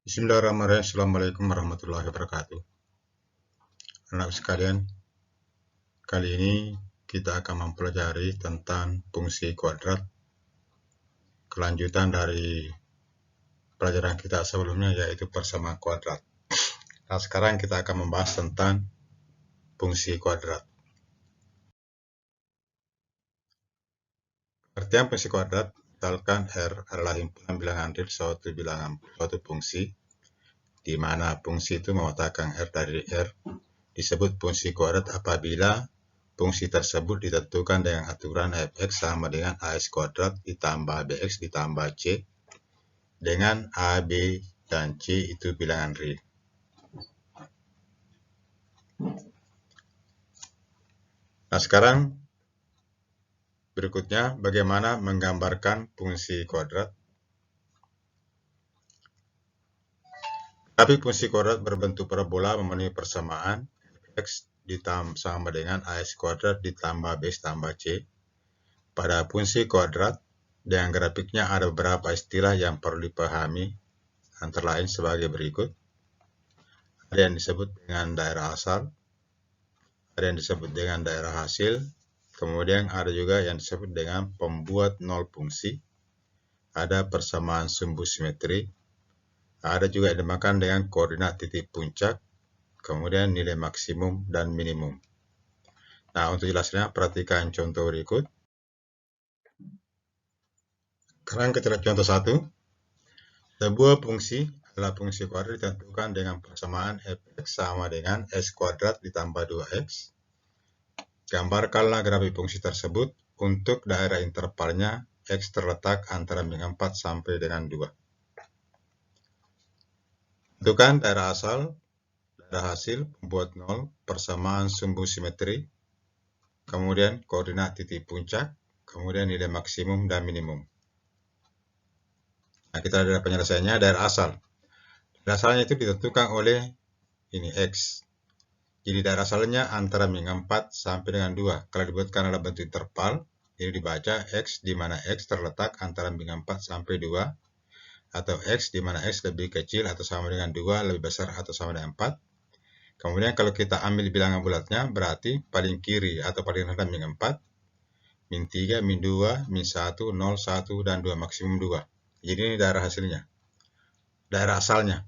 Bismillahirrahmanirrahim. Assalamualaikum warahmatullahi wabarakatuh. Anak sekalian, kali ini kita akan mempelajari tentang fungsi kuadrat, kelanjutan dari pelajaran kita sebelumnya, yaitu persamaan kuadrat. Nah, sekarang kita akan membahas tentang fungsi kuadrat. Artian fungsi kuadrat, misalkan R adalah himpunan bilangan real suatu fungsi, di mana fungsi itu memetakan R dari R, disebut fungsi kuadrat apabila fungsi tersebut ditentukan dengan aturan fx sama dengan ax kuadrat ditambah bx ditambah c, dengan a, b, dan c itu bilangan real. Nah, sekarang berikutnya bagaimana menggambarkan fungsi kuadrat. Tapi fungsi kuadrat berbentuk parabola memenuhi persamaan fx sama dengan ax kuadrat ditambah bx tambah c. Pada fungsi kuadrat dengan grafiknya ada beberapa istilah yang perlu dipahami, antara lain sebagai berikut. Ada yang disebut dengan daerah asal, ada yang disebut dengan daerah hasil, kemudian ada juga yang disebut dengan pembuat nol fungsi, ada persamaan sumbu simetri, ada juga yang dinamakan dengan koordinat titik puncak, kemudian nilai maksimum dan minimum. Nah, untuk jelasnya perhatikan contoh berikut. Sekarang kita lihat contoh 1. Sebuah fungsi adalah fungsi kuadrat ditentukan dengan persamaan fx sama dengan x kuadrat ditambah 2x. Gambarkanlah grafik fungsi tersebut untuk daerah intervalnya x terletak antara min 4 sampai dengan 2. Tentukan daerah asal, daerah hasil, pembuat 0, persamaan sumbu simetri, kemudian koordinat titik puncak, kemudian nilai maksimum dan minimum. Nah, kita ada penyelesaiannya. Daerah asal. Daerah asalnya itu ditentukan oleh ini x. Jadi daerah asalnya antara min 4 sampai dengan 2. Kalau dibuatkan dalam bentuk interval, ini dibaca x di mana x terletak antara min 4 sampai 2, atau x di mana x lebih kecil atau sama dengan 2, lebih besar atau sama dengan 4. Kemudian kalau kita ambil bilangan bulatnya, berarti paling kiri atau paling rendah min 4, min 3, min 2, min 1, 0, 1, dan 2, maksimum 2. Jadi ini daerah hasilnya, daerah asalnya.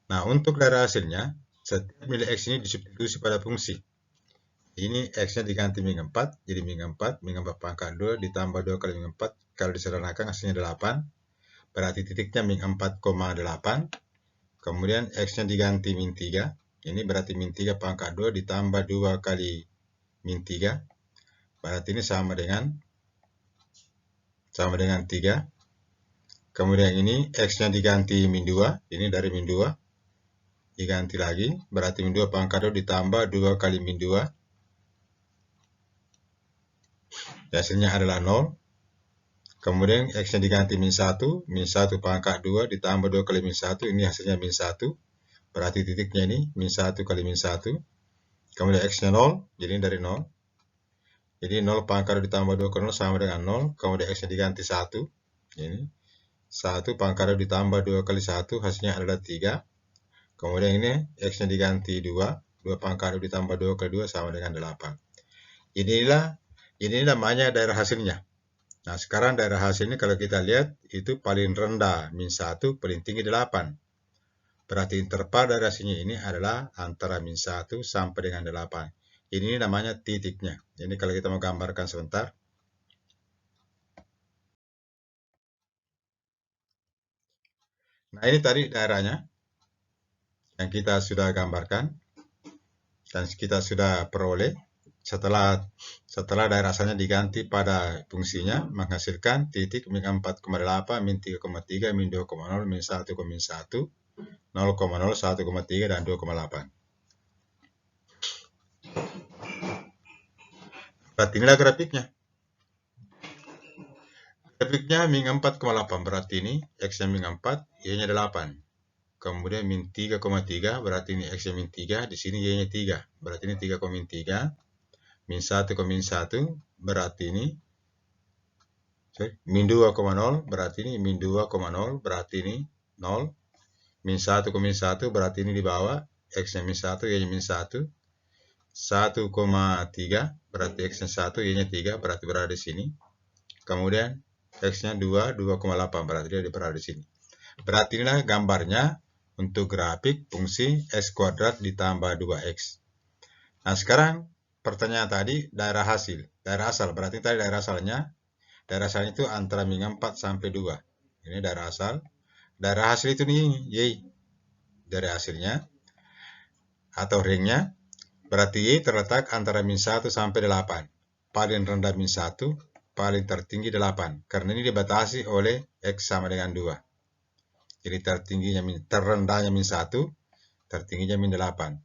Nah, untuk daerah hasilnya, setiap nilai x ini disubstitusi pada fungsi. Ini x-nya diganti min 4, jadi min 4 pangkat 2 ditambah 2 kali min 4, kalau disederhanakan hasilnya 8, berarti titiknya min 4,8, kemudian x-nya diganti min 3, ini berarti min 3 pangkat 2 ditambah 2 kali min 3, berarti ini sama dengan 3, kemudian ini x-nya diganti min 2, ini dari min 2, diganti lagi, berarti min 2 pangkat 2 ditambah 2 kali min 2, hasilnya adalah 0. Kemudian x-nya diganti min 1, min 1 pangkat 2 ditambah 2 kali min 1, ini hasilnya min 1. Berarti titiknya ini min 1 kali min 1. Kemudian x-nya 0, jadi ini dari 0. Jadi 0 pangkat 2 ditambah 2 kali 0 sama dengan 0. Kemudian x-nya diganti 1. Ini 1 pangkat 2 ditambah 2 kali 1, hasilnya adalah 3. Kemudian ini x-nya diganti 2. 2 pangkat 2 ditambah 2 kali 2 sama dengan 8. Ini namanya daerah hasilnya. Nah, sekarang daerah hasilnya kalau kita lihat itu paling rendah min 1, paling tinggi 8. Berarti interval daerah hasilnya ini adalah antara min 1 sampai dengan 8. Ini namanya titiknya. Ini kalau kita mau gambarkan sebentar. Nah, ini tadi daerahnya yang kita sudah gambarkan dan kita sudah peroleh. Setelah daerah asalnya diganti pada fungsinya, menghasilkan titik min 4,8, min 3,3, min 2,0, min 1,1, 0,0, 1,3, dan 2,8. Berarti inilah grafiknya. Grafiknya min 4,8, berarti ini x-nya min 4, y-nya 8. Kemudian min 3,3, berarti ini x-nya min 3, di sini y-nya 3. Berarti ini 3,3. Min 1,1, berarti ini min 2,0, berarti ini min 2,0, berarti ini 0. min 1 ke min 1 berarti ini di bawah, X-nya min 1, Y-nya min 1. 1,3 berarti X-nya 1, Y-nya 3 berarti berada di sini. Kemudian X-nya 2, 2,8 berarti dia berada di sini. Berarti inilah gambarnya untuk grafik fungsi X kuadrat ditambah 2X. Nah, sekarang pertanyaan tadi daerah hasil, daerah asal. Berarti tadi daerah asalnya itu antara min 4 sampai 2. Ini daerah asal. Daerah hasil itu nih, Y. Dari hasilnya atau ringnya. Berarti Y terletak antara min 1 sampai 8. Paling rendah min 1, paling tertinggi 8. Karena ini dibatasi oleh X sama dengan 2. Jadi terendahnya min 1, tertingginya min 8.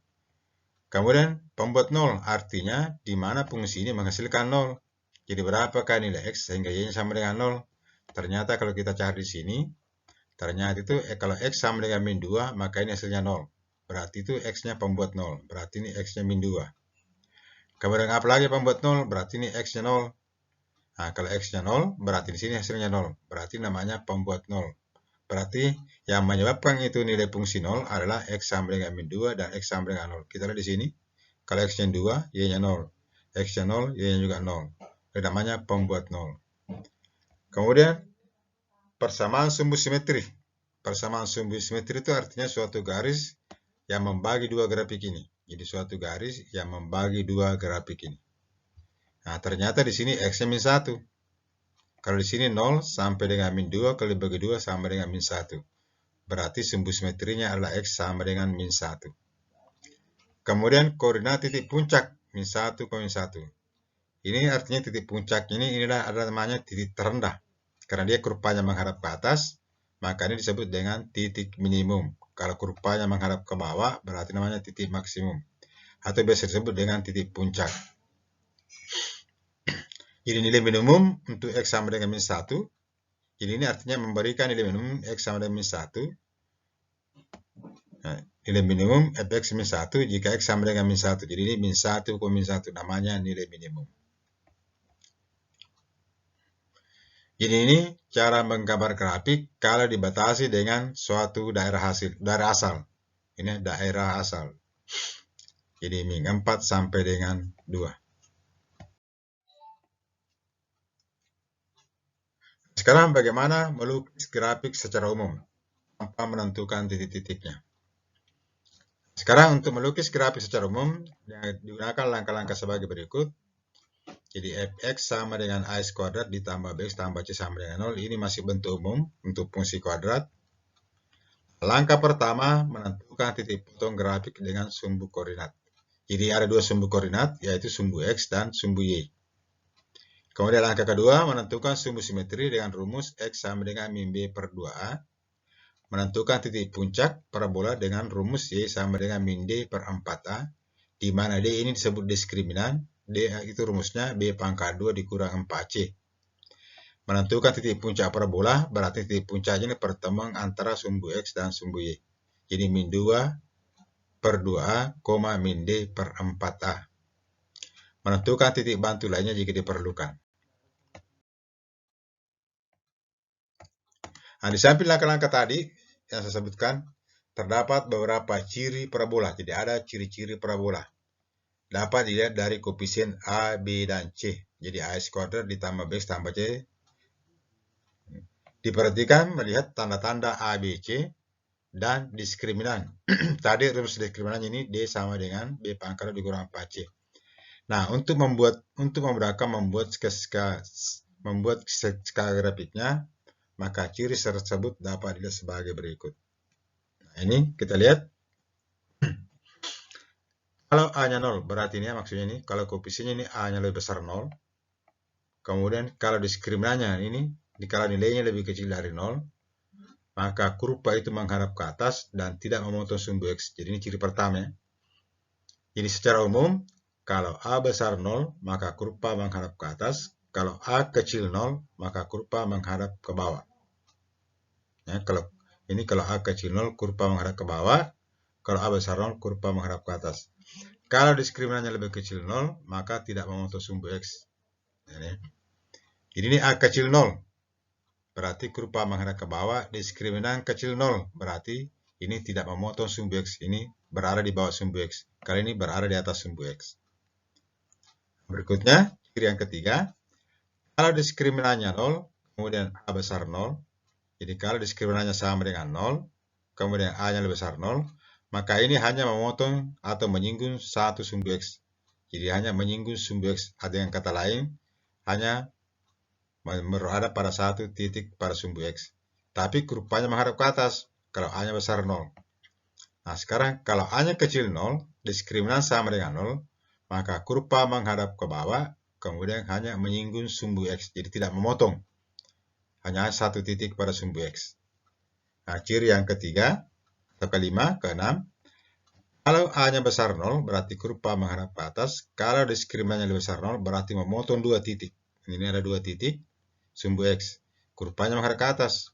Kemudian pembuat 0, artinya di mana fungsi ini menghasilkan 0. Jadi berapakah nilai X sehingga Y-nya sama dengan 0? Ternyata kalau kita cari di sini, ternyata itu kalau X sama dengan min 2, maka ini hasilnya 0. Berarti itu X-nya pembuat 0. Berarti ini X-nya min 2. Kemudian apa lagi pembuat 0? Berarti ini X-nya 0. Nah, kalau X-nya 0, berarti di sini hasilnya 0. Berarti namanya pembuat 0. Berarti yang menyebabkan itu nilai fungsi 0 adalah X sama dengan min 2 dan X sama dengan 0. Kita lihat di sini. Kalau X-nya 2, Y-nya 0. X-nya 0, Y-nya juga 0. Itu namanya pembuat 0. Kemudian, persamaan sumbu simetri. Persamaan sumbu simetri itu artinya suatu garis yang membagi dua grafik ini. Jadi suatu garis yang membagi dua grafik ini. Nah, ternyata di sini X-nya min 1. Kalau di sini 0 sampai dengan min 2 kali bagi 2 sama dengan min 1. Berarti sumbu simetrinya adalah X sama dengan min 1. Kemudian koordinat titik puncak min 1 ke min 1. Ini artinya titik puncak ini adalah namanya titik terendah. Karena dia kurvanya menghadap ke atas, maka ini disebut dengan titik minimum. Kalau kurvanya menghadap ke bawah, berarti namanya titik maksimum. Atau biasa disebut dengan titik puncak. Jadi nilai minimum untuk X sama dengan min 1. Jadi ini artinya memberikan nilai minimum X sama dengan min 1. Nah, nilai minimum fx min 1 jika X sama dengan min 1. Jadi ini min 1 ke min 1 namanya nilai minimum. Jadi ini cara menggambar grafik kalau dibatasi dengan suatu daerah asal. Ini daerah asal. Jadi min 4 sampai dengan 2. Sekarang bagaimana melukis grafik secara umum tanpa menentukan titik-titiknya. Sekarang untuk melukis grafik secara umum digunakan langkah-langkah sebagai berikut. Jadi fx sama dengan ax kuadrat ditambah bx tambah c sama dengan 0. Ini masih bentuk umum untuk fungsi kuadrat. Langkah pertama menentukan titik potong grafik dengan sumbu koordinat. Jadi ada dua sumbu koordinat yaitu sumbu x dan sumbu y. Kemudian langkah kedua menentukan sumbu simetri dengan rumus x sama dengan min b per 2a. Menentukan titik puncak parabola dengan rumus y sama dengan min d per 4a. Di mana d ini disebut diskriminan. D itu rumusnya B pangkat 2 dikurang 4C. Menentukan titik puncak parabola, berarti titik puncaknya ini pertemuan antara sumbu X dan sumbu Y. Jadi min 2 per 2A, min D per 4A. Menentukan titik bantu lainnya jika diperlukan. Nah, di samping langkah-langkah tadi yang saya sebutkan, terdapat beberapa ciri parabola. Jadi ada ciri-ciri parabola. Dapat dilihat dari koefisien A, B, dan C. Jadi AX kuadrat ditambah BX tambah C. Diperhatikan melihat tanda-tanda A, B, C dan diskriminan. Tadi rumus diskriminannya ini D sama dengan B pangkat dikurang 4C. Nah, untuk memudahkan membuat skala grafiknya, maka ciri tersebut dapat dilihat sebagai berikut. Nah, ini kita lihat. Kalau A-nya 0, berarti ini maksudnya ini, kalau koefisiennya ini A-nya lebih besar 0. Kemudian kalau diskriminannya ini, kalau nilainya lebih kecil dari 0, maka kurva itu menghadap ke atas dan tidak memotong sumbu X. Jadi ini ciri pertama ya. Jadi secara umum, kalau A besar 0, maka kurva menghadap ke atas. Kalau A kecil 0, maka kurva menghadap ke bawah. Ya, kalau A kecil 0, kurva menghadap ke bawah. Kalau A besar 0, kurva menghadap ke atas. Kalau diskriminannya lebih kecil 0, maka tidak memotong sumbu X. Jadi ini A kecil 0, berarti kurva menghadap ke bawah. Diskriminan kecil 0, berarti ini tidak memotong sumbu X, ini berada di bawah sumbu X. Kali ini berada di atas sumbu X. Berikutnya, ciri yang ketiga, kalau diskriminannya 0, kemudian A besar 0, jadi kalau diskriminannya sama dengan 0, kemudian A-nya lebih besar 0, maka ini hanya memotong atau menyinggung satu sumbu X. Jadi hanya menyinggung sumbu X. Dengan kata lain, hanya berada pada satu titik pada sumbu X. Tapi kurvanya menghadap ke atas, kalau A-nya besar 0. Nah, sekarang kalau A-nya kecil 0, diskriminan sama dengan 0, maka kurva menghadap ke bawah, kemudian hanya menyinggung sumbu X. Jadi tidak memotong. Hanya satu titik pada sumbu X. Nah, ciri yang ketiga, atau kelima, keenam, kalau A-nya besar 0, berarti kurva menghadap ke atas. Kalau diskriminannya lebih besar 0, berarti memotong dua titik. Ini ada dua titik, sumbu X. Kurvanya menghadap ke atas.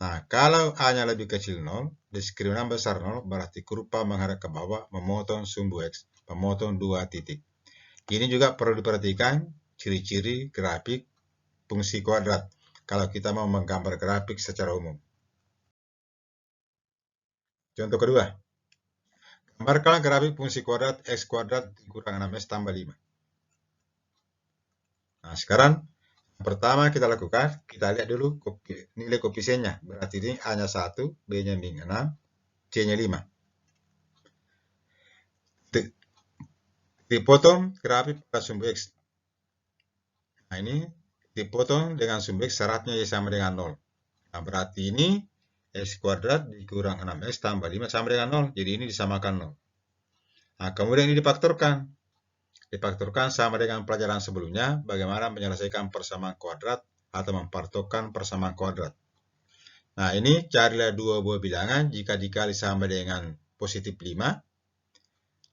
Nah, kalau A-nya lebih kecil 0, diskriminan besar 0, berarti kurva menghadap ke bawah, memotong sumbu X. Memotong dua titik. Ini juga perlu diperhatikan ciri-ciri grafik fungsi kuadrat. Kalau kita mau menggambar grafik secara umum. Contoh kedua. Gambarkan grafik fungsi kuadrat X kuadrat dikurang 6S tambah 5. Nah, sekarang yang pertama kita lakukan, kita lihat dulu nilai koefisiennya. Berarti ini A-nya 1, B-nya min 6, C-nya 5. Dipotong grafik pada sumbu X. Nah, ini dipotong dengan sumbu X syaratnya sama dengan 0. Nah, berarti ini X kuadrat dikurang 6X tambah 5 sama dengan 0. Jadi ini disamakan 0. Nah, kemudian ini difaktorkan. Difaktorkan sama dengan pelajaran sebelumnya, bagaimana menyelesaikan persamaan kuadrat atau mempartokan persamaan kuadrat. Nah, ini carilah dua buah bilangan jika dikali sama dengan positif 5.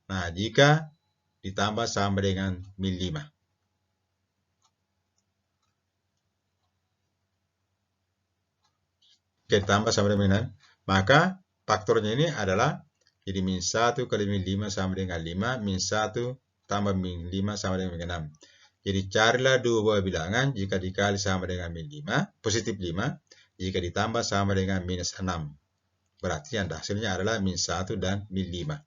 Nah, jika ditambah sama dengan min 5. Jika ditambah sama dengan 5, maka faktornya ini adalah jadi min 1 kali min 5 sama dengan 5, min 1 tambah min 5 sama dengan min 6. Jadi carilah dua buah bilangan jika dikali sama dengan min 5, positif 5, jika ditambah sama dengan minus 6. Berarti yang hasilnya adalah min 1 dan min 5.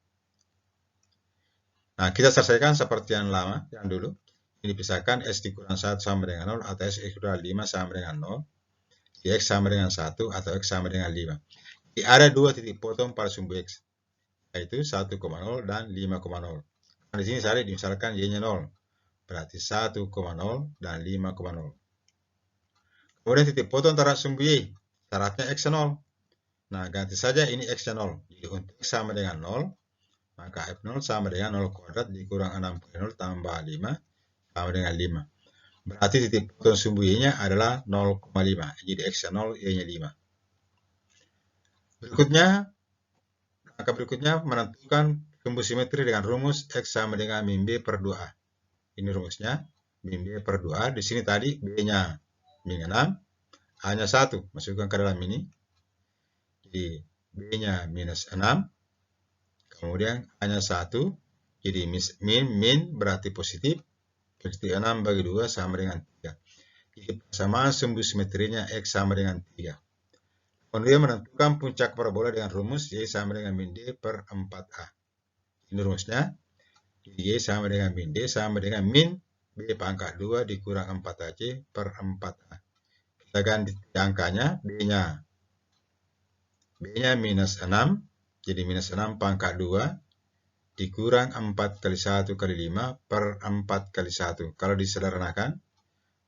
Nah, kita selesaikan seperti yang lama, yang dulu. Ini dipisahkan S dikurang 1 sama dengan 0, atau S dikurang 5 sama dengan 0. X sama dengan 1 atau X sama dengan 5. Jadi ada dua titik potong pada sumbu X, yaitu 1,0 dan 5,0. Nah, di sini saya misalkan Y-nya 0. Berarti 1,0 dan 5,0. Kemudian titik potong terhadap sumbu Y, syaratnya X 0. Nah, ganti saja ini X-nya 0. Jadi untuk X sama dengan 0, maka F0 sama dengan 0 kuadrat dikurang 6,0 tambah 5 sama dengan 5. Berarti titik potong sumbu Y-nya adalah 0,5. Jadi X-nya 0, Y-nya 5. Langkah berikutnya menentukan sumbu simetri dengan rumus X sama dengan min B per 2A. Ini rumusnya, min B per 2A. Di sini tadi B-nya min 6, A-nya 1. Masukkan ke dalam ini. Jadi B-nya minus 6. Kemudian A-nya 1. Jadi min berarti positif. Positif 6 bagi 2 sama dengan 3. Jadi persamaan sumbu simetrinya X sama dengan 3. Kemudian menentukan puncak parabola dengan rumus Y sama dengan min D per 4A. Ini rumusnya. Y sama dengan min D sama dengan min B pangkat 2 dikurang 4AC per 4A. Kita ganti angkanya, B-nya minus 6. Jadi minus 6 pangkat 2 dikurang 4 kali 1 kali 5 per 4 kali 1. Kalau disederhanakan,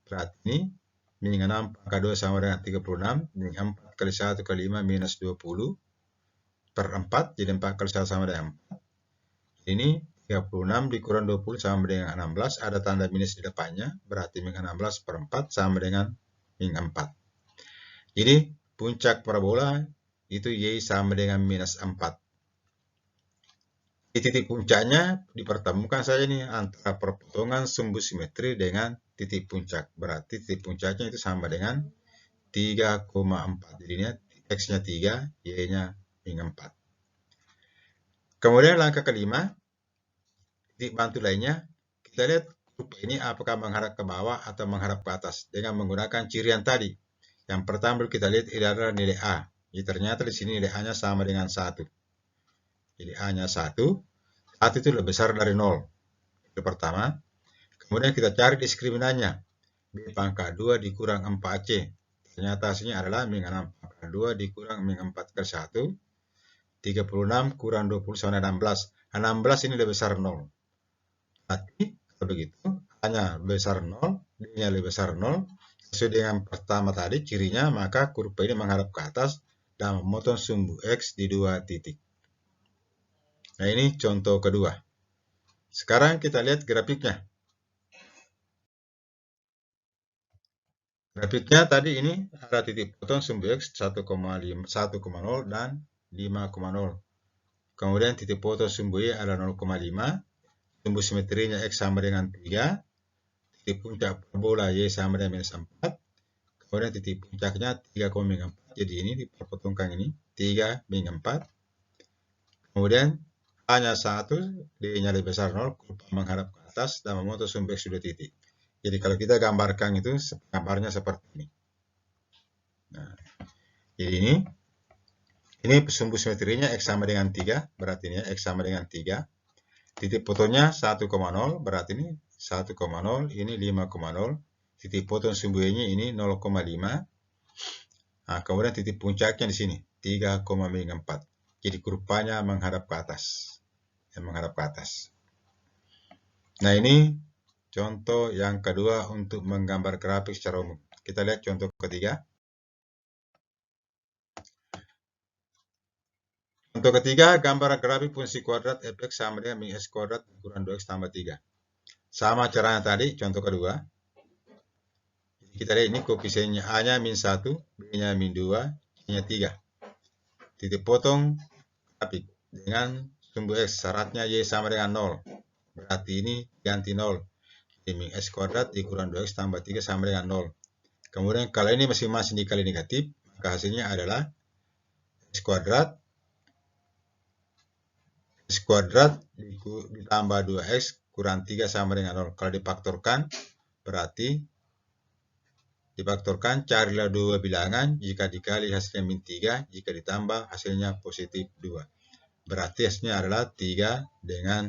berarti ini min 6 pangkat 2 sama dengan 36. Min 4 kali 1 kali 5 minus 20 per 4. Jadi 4 kali 1 sama dengan 4. Ini 36 dikurang 20 sama dengan 16. Ada tanda minus di depannya. Berarti min 16 per 4 sama dengan min 4. Jadi puncak parabola itu Y sama dengan minus 4. Di titik puncaknya dipertemukan saja nih antara perpotongan sumbu simetri dengan titik puncak. Berarti titik puncaknya itu sama dengan 3,4. Jadinya X-nya 3, Y-nya min 4. Kemudian langkah kelima, titik bantu lainnya, kita lihat kurva ini apakah menghadap ke bawah atau menghadap ke atas dengan menggunakan ciri yang tadi. Yang pertama kita lihat ini adalah nilai A, Jadi ternyata di sini nilai A-nya sama dengan 1. Jadi A-nya 1 itu lebih besar dari 0. Itu pertama. Kemudian kita cari diskriminannya. B pangkat 2 dikurang 4C. Ternyata hasilnya adalah min 6 pangkat 2 dikurang min 4 kali 1. 36 kurang 20 sama dengan 16. 16 ini lebih besar 0. Berarti kalau begitu, A-nya lebih besar 0, D-nya lebih besar 0. Sesuai dengan pertama tadi cirinya, maka kurva ini menghadap ke atas dan memotong sumbu X di 2 titik. Nah, ini contoh kedua. Sekarang kita lihat grafiknya. Grafiknya tadi ini ada titik potong sumbu X 1,0 dan 5,0. Kemudian titik potong sumbu Y adalah 0,5. Sumbu simetrinya X sama dengan 3. Titik puncak parabola Y sama dengan minus 4. Kemudian titik puncaknya 3,4. Jadi ini dipotongkan ini 3,4. Kemudian A-nya 1, D-nya lebih besar 0, kurva menghadap ke atas dan memotong sumbu X 2 titik. Jadi kalau kita gambarkan itu, gambarnya seperti ini. Nah, jadi ini sumbu simetrinya X sama dengan 3, berarti ini X sama dengan 3. Titik potongnya 1,0, berarti ini 1,0, ini 5,0. Titik potong sumbu Y-nya ini 0,5. Nah, kemudian titik puncaknya di sini, 3,4. Jadi kurvanya menghadap ke atas. Menghadap ke atas. Nah, ini contoh yang kedua untuk menggambar grafik secara umum. Kita lihat contoh ketiga. Contoh ketiga, gambar grafik fungsi kuadrat fx sama dengan min x kuadrat kurang 2x tambah 3. Sama caranya tadi, contoh kedua. Kita lihat ini koefisiennya A-nya min 1, B-nya min 2, C-nya 3. Titik potong grafik dengan sumbu X, syaratnya Y sama dengan 0. Berarti ini ganti 0. Jadi min x kuadrat dikurang 2x tambah 3 sama dengan 0. Kemudian kalau ini masing-masing dikali negatif, maka hasilnya adalah x kuadrat ditambah 2x kurang 3 sama dengan 0. Kalau difaktorkan, berarti carilah dua bilangan, jika dikali hasilnya min 3, jika ditambah hasilnya positif 2. Berarti hasilnya adalah 3 dengan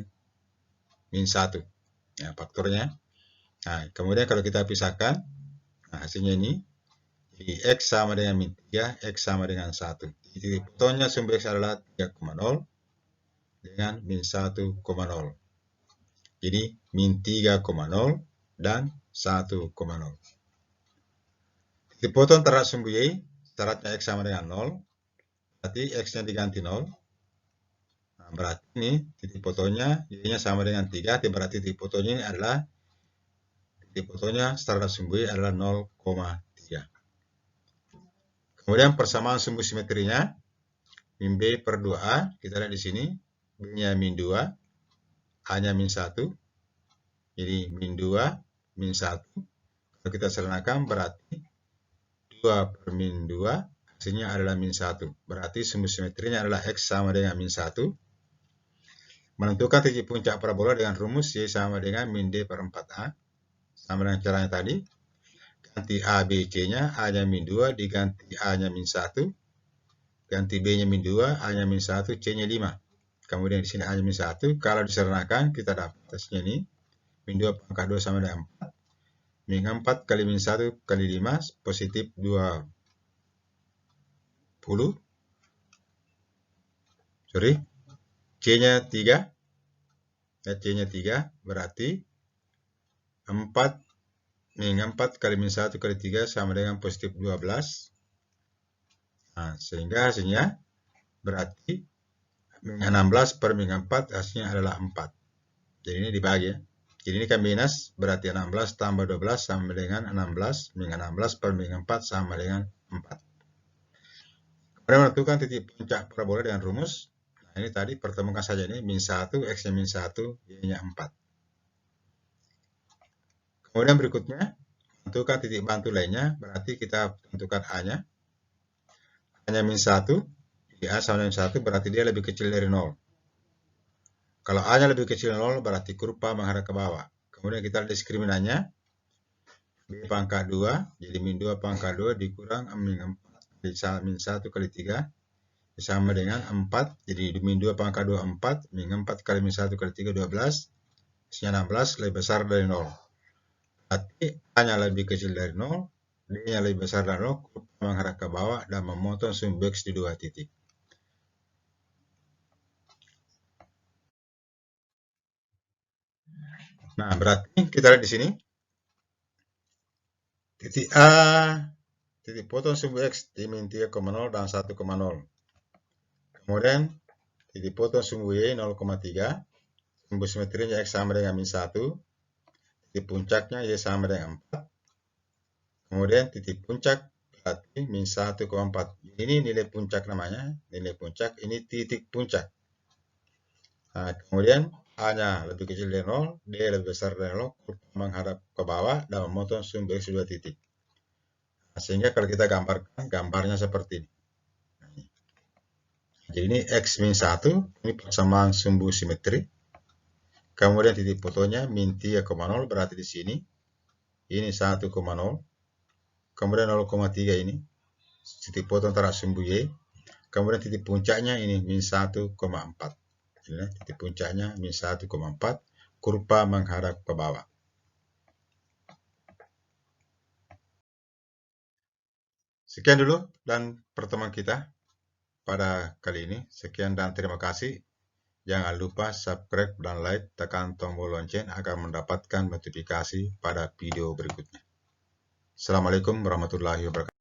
min 1. Nah, faktornya. Nah, kemudian kalau kita pisahkan, nah, hasilnya ini, jadi X sama dengan min 3, X sama dengan 1. Jadi potongnya sumbu X adalah 3,0 dengan min 1,0. Jadi min 3,0 dan 1,0. Titik potong terhadap sumbu Y, syaratnya X sama dengan 0. Berarti X-nya diganti 0. Nah, berarti ini titik potongnya Y-nya sama dengan 3. Berarti titik potongnya ini adalah terhadap sumbu Y adalah 0,3. Kemudian persamaan sumbu simetrinya min B per 2A. Kita lihat di sini. B-nya min 2. A-nya min 1. Jadi min 2, min 1. Kalau kita sederhanakan berarti 2 per min 2, hasilnya adalah min 1. Berarti sumbu simetrinya adalah X sama dengan min 1. Menentukan titik puncak parabola dengan rumus Y sama dengan min D per 4A. Sama dengan caranya tadi. Ganti A, B, C-nya. A-nya min 2 diganti A-nya min 1. Ganti B-nya min 2, A-nya min 1, C-nya 5. Kemudian di sini A-nya min 1. Kalau disederhanakan, kita dapat hasilnya ini. Min 2 pangkat 2 sama dengan 4. Min 4 kali min 1 kali 5, positif 20. C-nya 3. C-nya 3, berarti 4 min 4 kali min 1 kali 3 sama dengan positif 12. Nah, sehingga hasilnya berarti min 16 per min 4 hasilnya adalah 4. Jadi ini dibagi ya. Jadi ini kan minus, berarti 16 tambah 12 sama dengan 16. Min 16 per min 4 sama dengan 4. Kemudian menentukan titik puncak parabola dengan rumus. Nah, ini tadi pertemukan saja ini. Min 1, X-nya min 1, Y-nya 4. Kemudian berikutnya, tentukan titik bantu lainnya. Berarti kita tentukan A-nya. A-nya min 1. Jadi A sama dengan 1 berarti dia lebih kecil dari 0. Kalau A-nya lebih kecil dari 0 berarti kurva menghadap ke bawah. Kemudian kita lihat diskriminannya. B pangkat 2. Jadi min 2 pangkat 2 dikurang min 4 min 1 kali 3 sama dengan 4. Jadi min 2 pangkat 2 4, min 4 kali min 1 kali 3 12, hasilnya 16 lebih besar dari 0. Berarti A-nya lebih kecil dari 0, D-nya lebih besar dari 0, kurva menghadap ke bawah dan memotong sumbu X di 2 titik. Nah, berarti kita lihat di sini. Titik A, titik potong sumbu X di min 3,0 dan 1,0. Kemudian titik potong sumbu Y 0,3. Sumbu simetrinya X sama dengan min 1. Titik puncaknya Y sama dengan 4. Kemudian titik puncak berarti min 1,4. Ini nilai puncak namanya. Nilai puncak, ini titik puncak. Nah, kemudian A-nya lebih kecil dari 0, D lebih besar dari 0, kurva menghadap ke bawah dan memotong sumbu X 2 titik. Nah, sehingga kalau kita gambarkan, gambarnya seperti ini. Jadi ini X min 1, ini persamaan sumbu simetri. Kemudian titik fotonya min 3,0 berarti di sini. Ini 1,0. Kemudian 0,3 ini. Titik foto antara sumbu Y. Kemudian titik puncaknya ini min 1,4. Ini titik puncaknya min 1,4. Kurva menghadap ke bawah. Sekian dulu dan pertemuan kita pada kali ini. Sekian dan terima kasih. Jangan lupa subscribe dan like, tekan tombol lonceng agar mendapatkan notifikasi pada video berikutnya. Assalamualaikum warahmatullahi wabarakatuh.